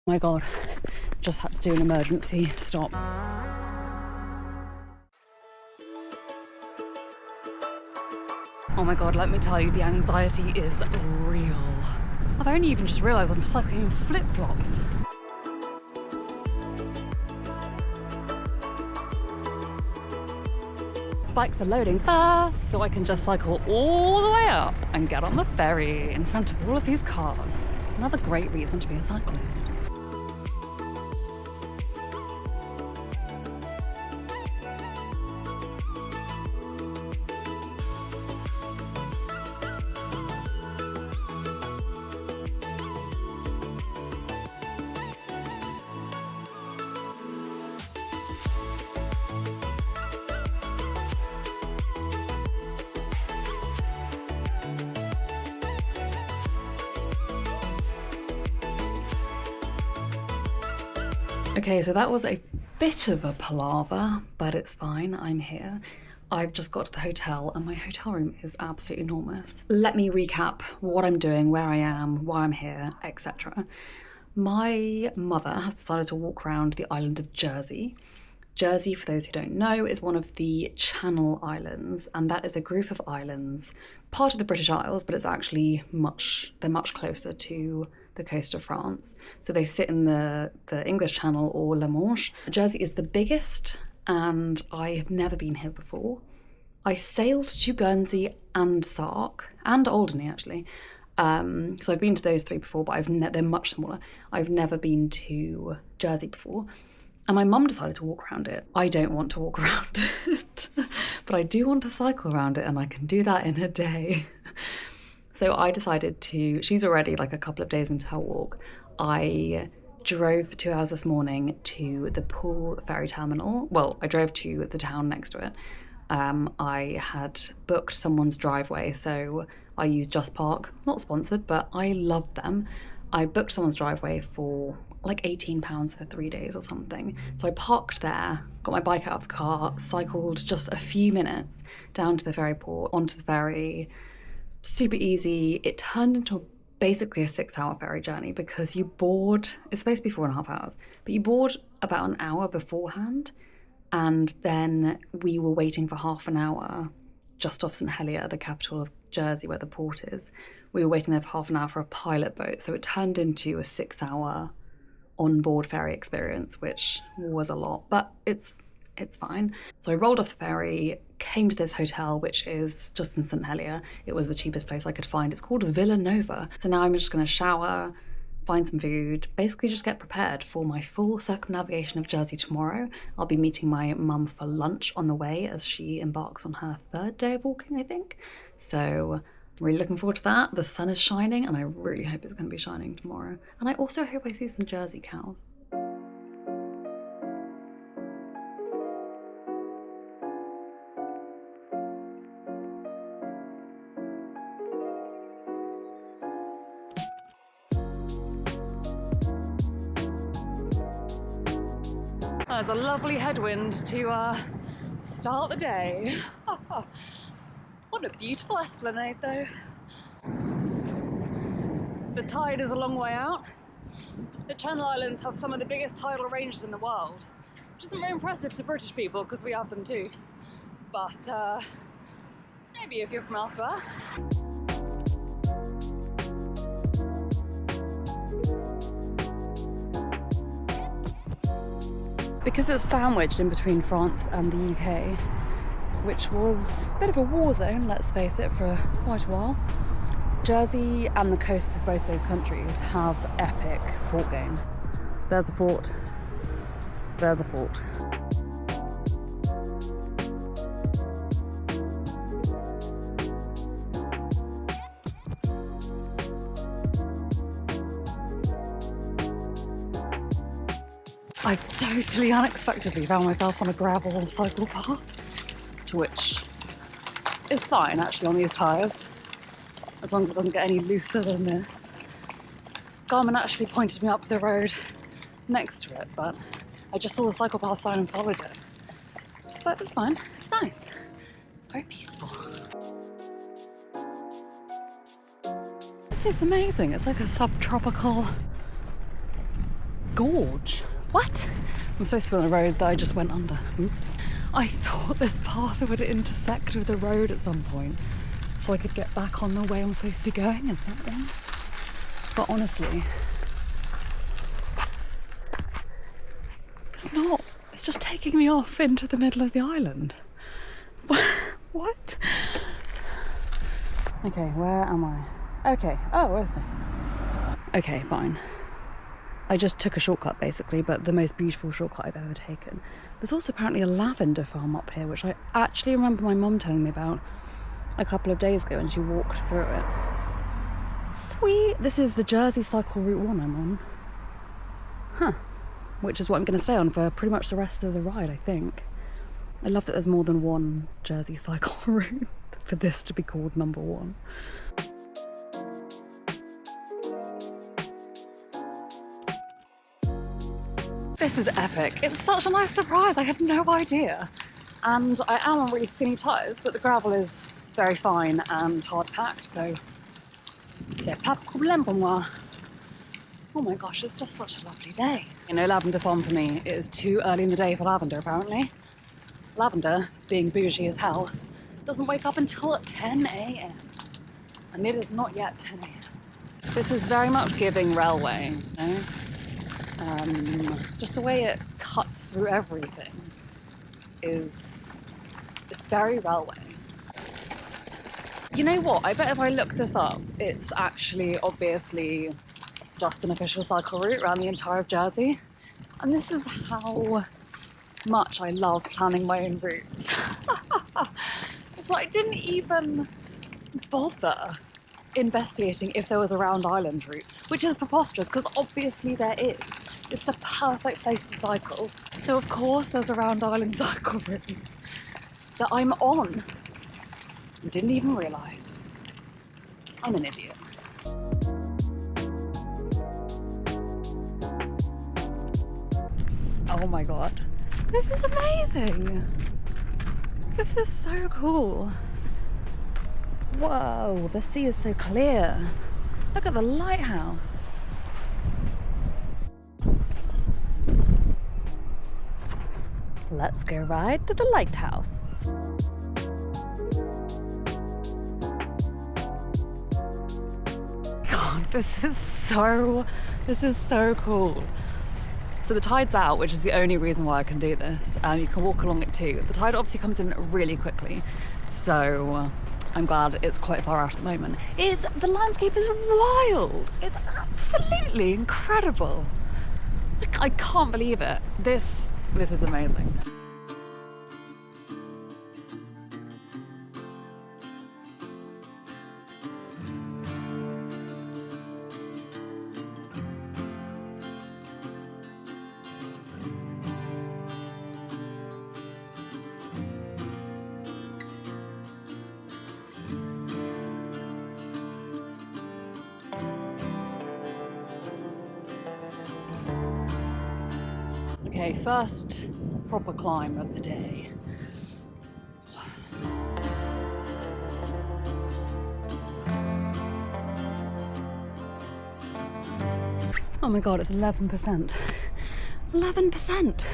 My God, just had to do an emergency stop. Oh my God, let me tell you, the anxiety is real. I've only even just realised I'm cycling in flip-flops. Bikes are loading fast, so I can just cycle all the way up and get on the ferry in front of all of these cars. Another great reason to be a cyclist. Okay, so that was a bit of a palaver, but it's fine, I'm here. I've just got to the hotel and my hotel room is absolutely enormous. Let me recap what I'm doing, where I am, why I'm here, etc. My mother has decided to walk around the island of Jersey. Jersey, for those who don't know, is one of the Channel Islands, and that is a group of islands, part of the British Isles, but it's actually they're much closer to the coast of France. So they sit in the English Channel or La Manche. Jersey is the biggest, and I have never been here before. I sailed to Guernsey and Sark, and Alderney actually. So I've been to those three before, but they're much smaller. I've never been to Jersey before. And my mum decided to walk around it. I don't want to walk around it, but I do want to cycle around it, and I can do that in a day. So I decided she's already like a couple of days into her walk. I drove for 2 hours this morning to the Poole ferry terminal. Well, I drove to the town next to it. I had booked someone's driveway, so I used Just Park. Not sponsored, but I love them. I booked someone's driveway for like £18 for 3 days or something. So I parked there, got my bike out of the car, cycled just a few minutes down to the ferry port, onto the ferry. Super easy. It turned into basically a 6-hour ferry journey because you board, it's supposed to be 4.5 hours, but you board about an hour beforehand, and then we were waiting for half an hour just off St Helier, the capital of Jersey where the port is. We were waiting there for half an hour for a pilot boat, so it turned into a 6-hour on-board ferry experience, which was a lot, but it's fine. So I rolled off the ferry, came to this hotel, which is just in St Helier. It was the cheapest place I could find. It's called Villa Nova. So now I'm just going to shower, find some food, basically just get prepared for my full circumnavigation of Jersey tomorrow. I'll be meeting my mum for lunch on the way as she embarks on her 3rd day of walking, I think. So I'm really looking forward to that. The sun is shining, and I really hope it's going to be shining tomorrow. And I also hope I see some Jersey cows. There's a lovely headwind to start the day. What a beautiful esplanade though. The tide is a long way out. The Channel Islands have some of the biggest tidal ranges in the world, which isn't very impressive to British people because we have them too. But maybe if you're from elsewhere. Because it's sandwiched in between France and the UK, which was a bit of a war zone, let's face it, for quite a while, Jersey and the coasts of both those countries have epic fort game. There's a fort. There's a fort. I've totally unexpectedly found myself on a gravel cycle path, which is fine actually on these tyres, as long as it doesn't get any looser than this. Garmin actually pointed me up the road next to it, but I just saw the cycle path sign and followed it. But it's fine, it's nice. It's very peaceful. This is amazing. It's like a subtropical gorge. What? I'm supposed to be on a road that I just went under. Oops. I thought this path would intersect with the road at some point so I could get back on the way I'm supposed to be going. Is that one? But honestly, it's not. It's just taking me off into the middle of the island. What? Okay, where am I? Okay. Oh, where's the... Okay, fine. I just took a shortcut basically, but the most beautiful shortcut I've ever taken. There's also apparently a lavender farm up here, which I actually remember my mum telling me about a couple of days ago when she walked through it. Sweet! This is the Jersey Cycle Route 1 I'm on. Huh. Which is what I'm going to stay on for pretty much the rest of the ride, I think. I love that there's more than one Jersey Cycle route for this to be called number 1. This is epic. It's such a nice surprise. I had no idea. And I am on really skinny tyres, but the gravel is very fine and hard packed, so c'est pas problème pour moi. Oh my gosh, it's just such a lovely day. You know, lavender farm for me, it is too early in the day for lavender apparently. Lavender, being bougie as hell, doesn't wake up until 10 a.m. And it is not yet 10 a.m. This is very much giving railway, you know? It's just the way it cuts through everything is very railway. You know what, I bet if I look this up, it's actually obviously just an official cycle route around the entire of Jersey. And this is how much I love planning my own routes. It's like I didn't even bother investigating if there was a round island route, which is preposterous because obviously there is. It's the perfect place to cycle. So of course there's a round island cycle route that I'm on. I didn't even realise. I'm an idiot. Oh my god. This is amazing! This is so cool. Whoa, the sea is so clear. Look at the lighthouse. Let's go ride to the lighthouse. God, this is so cool. So the tide's out, which is the only reason why I can do this. You can walk along it too. The tide obviously comes in really quickly, so I'm glad it's quite far out at the moment. The landscape is wild. It's absolutely incredible. I can't believe it. This is amazing. Okay, first proper climb of the day. Oh my god, it's 11%. 11%!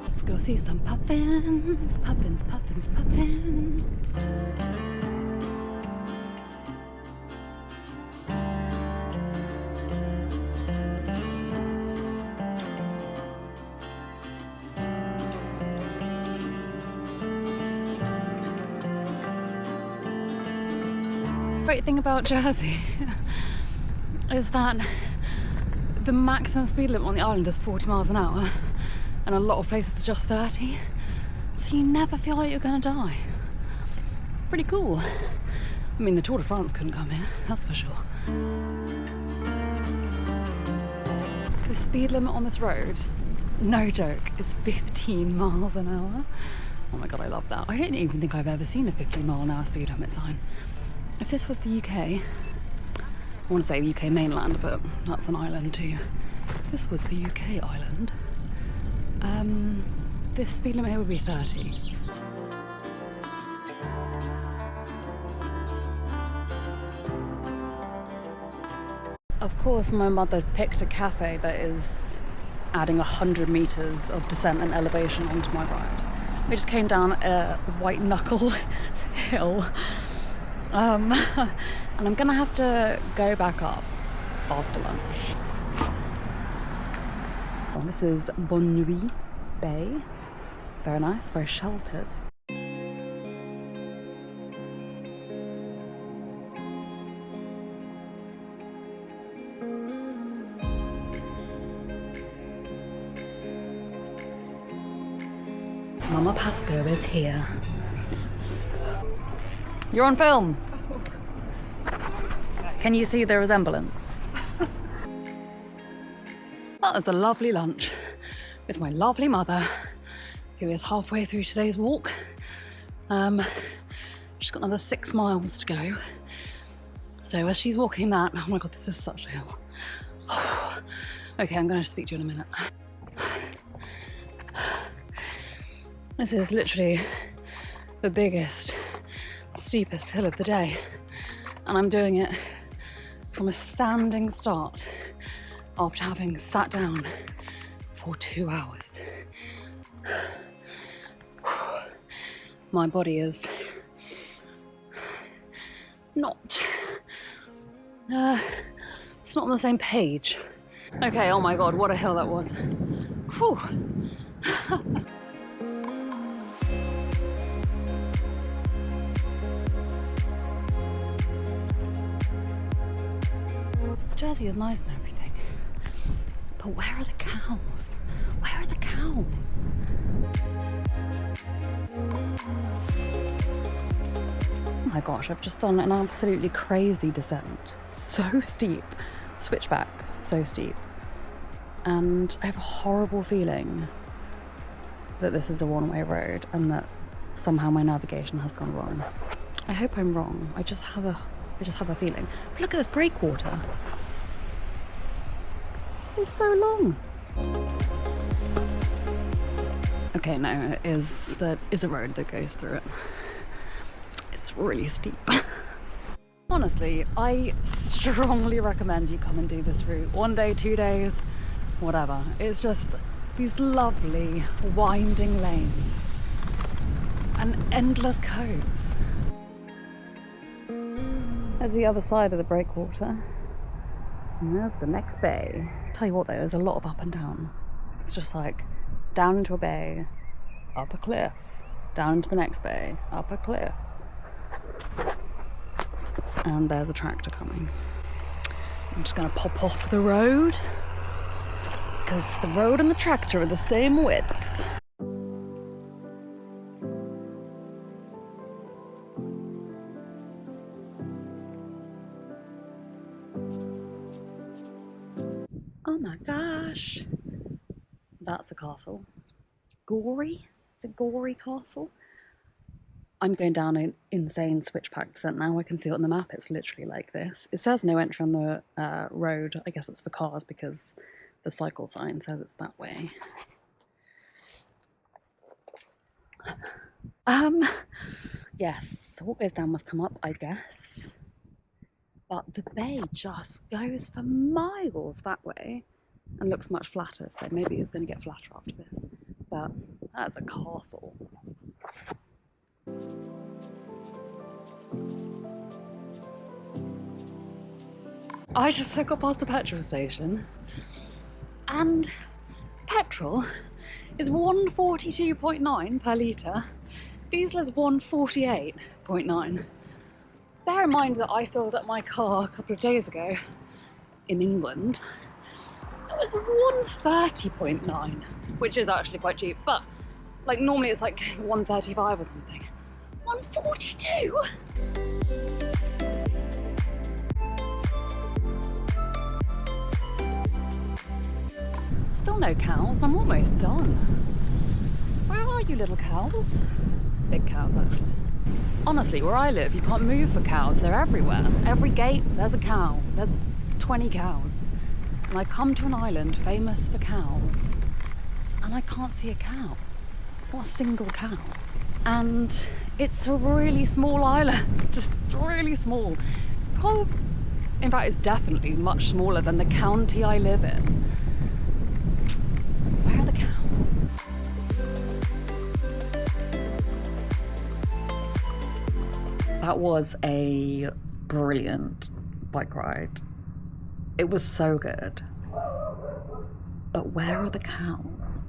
Let's go see some puffins. Puffins, puffins, puffins. The great thing about Jersey is that the maximum speed limit on the island is 40 miles an hour and a lot of places are just 30, so you never feel like you're gonna die. Pretty cool. I mean, the Tour de France couldn't come here, that's for sure. The speed limit on this road, no joke, is 15 miles an hour. Oh my god, I love that. I don't even think I've ever seen a 15 mile an hour speed limit sign. If this was the UK, I want to say the UK mainland, but that's an island too. If this was the UK island, this speed limit here would be 30. Of course, my mother picked a cafe that is adding 100 meters of descent and elevation onto my ride. We just came down a white knuckle hill, and I'm gonna have to go back up after lunch. Well, this is Bonne Nuit Bay. Very nice, very sheltered. Mama Pasco is here. You're on film. Can you see the resemblance? That was a lovely lunch with my lovely mother, who is halfway through today's walk. She's got another 6 miles to go. So as she's walking that, oh my God, this is such a hill. Okay, I'm going to speak to you in a minute. This is literally the biggest, steepest hill of the day. And I'm doing it from a standing start after having sat down for 2 hours. My body is not, it's not on the same page. Okay, oh my God, what a hill that was. Whew. Jersey is nice and everything, but where are the cows? Where are the cows? Oh my gosh, I've just done an absolutely crazy descent. So steep, switchbacks, so steep. And I have a horrible feeling that this is a one-way road and that somehow my navigation has gone wrong. I hope I'm wrong. I just have a feeling. But look at this breakwater. It's so long. Okay, no, there is a road that goes through it. It's really steep. Honestly, I strongly recommend you come and do this route. 1 day, 2 days, whatever. It's just these lovely winding lanes and endless coves. There's the other side of the breakwater. And there's the next bay. Tell you what though, there's a lot of up and down. It's just like down into a bay, up a cliff, down into the next bay, up a cliff. And there's a tractor coming. I'm just gonna pop off the road because the road and the tractor are the same width. Oh my gosh, that's a castle. Gory? Is it Gory Castle? I'm going down an insane switchback descent now. I can see it on the map. It's literally like this. It says no entry on the road. I guess it's for cars because the cycle sign says it's that way. Yes, so what goes down must come up, I guess. But the bay just goes for miles that way and looks much flatter, so maybe it's going to get flatter after this. But that's a castle. I just got past a petrol station and petrol is 142.9 per litre. Diesel is 148.9. Bear in mind that I filled up my car a couple of days ago in England. It was 130.9, which is actually quite cheap, but like normally it's like 135 or something. 142? Still no cows. I'm almost done. Where are you, little cows? Big cows, actually. Honestly, where I live, you can't move for cows. They're everywhere. Every gate, there's a cow. There's 20 cows. And I come to an island famous for cows, and I can't see a cow. Not a single cow. And it's a really small island. It's really small. It's In fact, it's definitely much smaller than the county I live in. Where are the cows? That was a brilliant bike ride. It was so good. But where are the cows?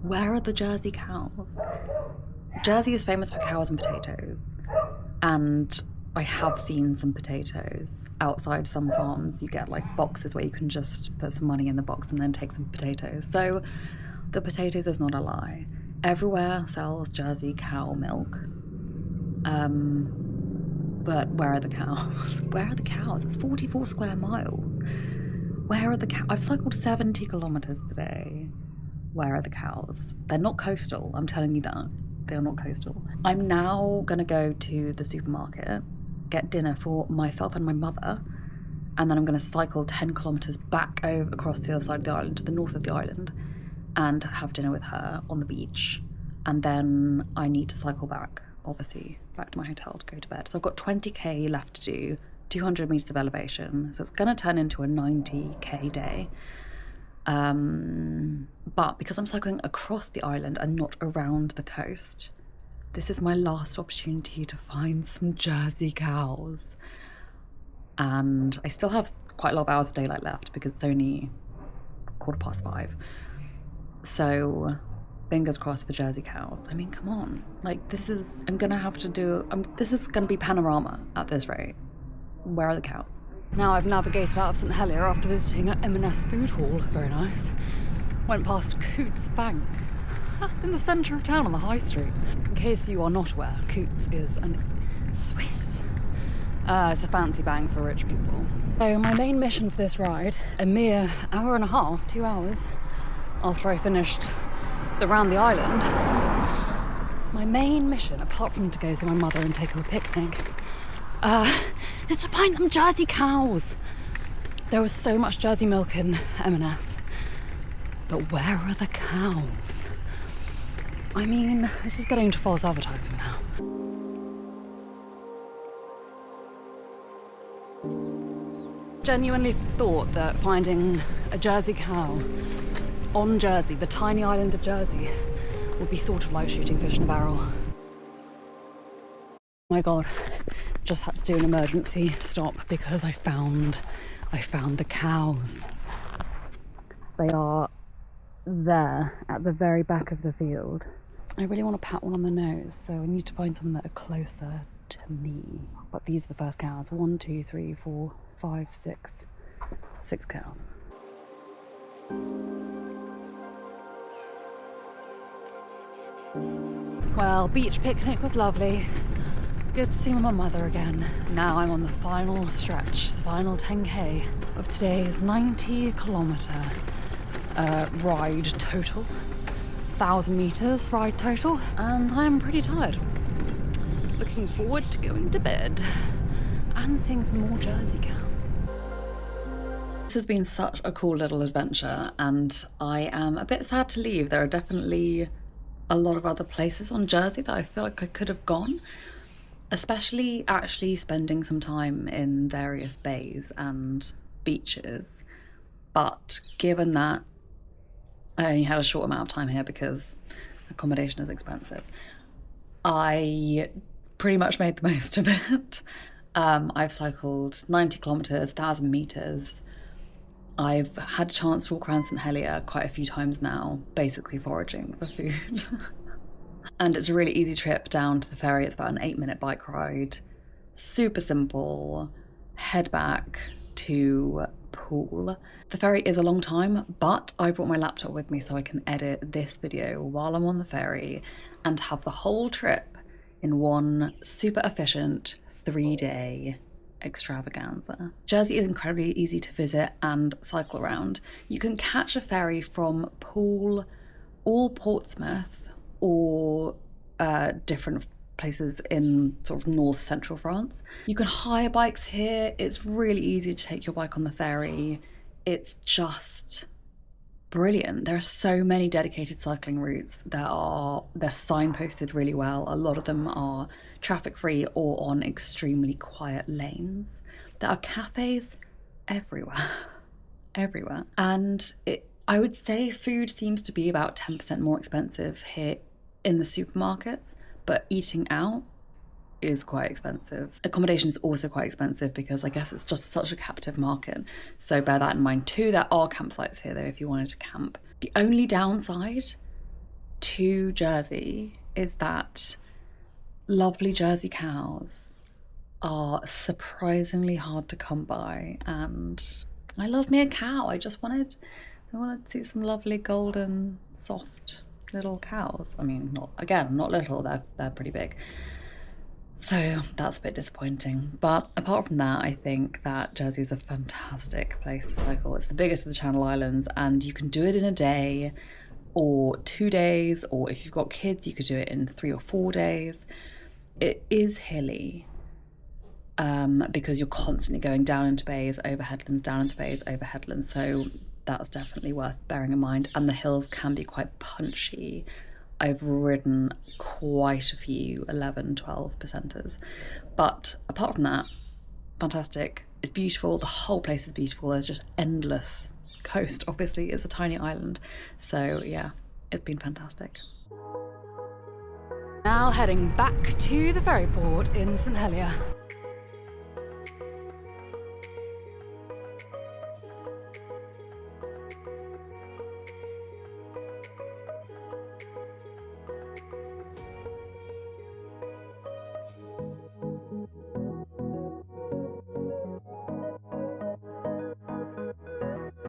Where are the Jersey cows? Jersey is famous for cows and potatoes, and I have seen some potatoes outside some farms. You get like boxes where you can just put some money in the box and then take some potatoes. So the potatoes is not a lie. Everywhere sells Jersey cow milk. But where are the cows? Where are the cows? It's 44 square miles. Where are the cows? I've cycled 70 kilometers today. Where are the cows? They're not coastal, I'm telling you that. They're not coastal. I'm now gonna go to the supermarket, get dinner for myself and my mother, and then I'm gonna cycle 10 kilometers back over across the other side of the island, to the north of the island, and have dinner with her on the beach. And then I need to cycle back, obviously, back to my hotel to go to bed. So I've got 20k left to do, 200 meters of elevation. So it's gonna turn into a 90k day. But because I'm cycling across the island and not around the coast, this is my last opportunity to find some Jersey cows. And I still have quite a lot of hours of daylight left because it's only 5:15. So fingers crossed for Jersey cows. I mean, come on. Like, this is, I'm gonna have to do, this is gonna be panorama at this rate. Where are the cows? Now I've navigated out of St Helier after visiting at M&S Food Hall. Very nice. Went past Coots Bank in the centre of town on the high street. In case you are not aware, Coots is an Swiss. It's a fancy bank for rich people. So my main mission for this ride, a mere hour and a half, 2 hours, after I finished around the island, my main mission, apart from to go see my mother and take her a picnic, is to find some Jersey cows. There was so much Jersey milk in M&S, but where are the cows? I mean, this is getting into false advertising now. Genuinely thought that finding a Jersey cow on Jersey, the tiny island of Jersey, would be sort of like shooting fish in a barrel. My God, just had to do an emergency stop because I found the cows. They are there at the very back of the field. I really want to pat one on the nose, so I need to find some that are closer to me. But these are the first cows. 1, 2, 3, 4, 5, 6. 6 cows. Well, beach picnic was lovely. Good to see my mother again. Now I'm on the final stretch, the final 10k of today's 90 kilometre ride total. 1,000 metres ride total, and I'm pretty tired. Looking forward to going to bed and seeing some more Jersey cows. This has been such a cool little adventure, and I am a bit sad to leave. There are definitely a lot of other places on Jersey that I feel like I could have gone, especially actually spending some time in various bays and beaches. But given that I only had a short amount of time here because accommodation is expensive, I pretty much made the most of it. I've cycled 90 kilometres, 1,000 metres. I've had a chance to walk around St Helier quite a few times now, basically foraging for food. And it's a really easy trip down to the ferry. It's about an 8-minute bike ride. Super simple. Head back to Poole. The ferry is a long time, but I brought my laptop with me so I can edit this video while I'm on the ferry and have the whole trip in one super efficient 3-day extravaganza. Jersey is incredibly easy to visit and cycle around. You can catch a ferry from Poole or Portsmouth or different places in sort of north central France. You can hire bikes here. It's really easy to take your bike on the ferry. It's just brilliant. There are so many dedicated cycling routes they're signposted really well. A lot of them are traffic free or on extremely quiet lanes. There are cafes everywhere. Everywhere. And I would say food seems to be about 10% more expensive here in the supermarkets, but eating out is quite expensive. Accommodation is also quite expensive because I guess it's just such a captive market. So bear that in mind too. There are campsites here though if you wanted to camp. The only downside to Jersey is that lovely Jersey cows are surprisingly hard to come by, and I love me a cow. I wanted to see some lovely golden soft little cows. I mean, not little, they're pretty big. So that's a bit disappointing. But apart from that, I think that Jersey is a fantastic place to cycle. It's the biggest of the Channel Islands, and you can do it in a day or 2 days, or if you've got kids, you could do it in 3 or 4 days. It is hilly because you're constantly going down into bays, over headlands, down into bays, over headlands. So that's definitely worth bearing in mind. And the hills can be quite punchy. I've ridden quite a few 11, 12 percenters. But apart from that, fantastic. It's beautiful. The whole place is beautiful. There's just endless coast. Obviously, it's a tiny island. So yeah, it's been fantastic. Now heading back to the ferry port in St Helier.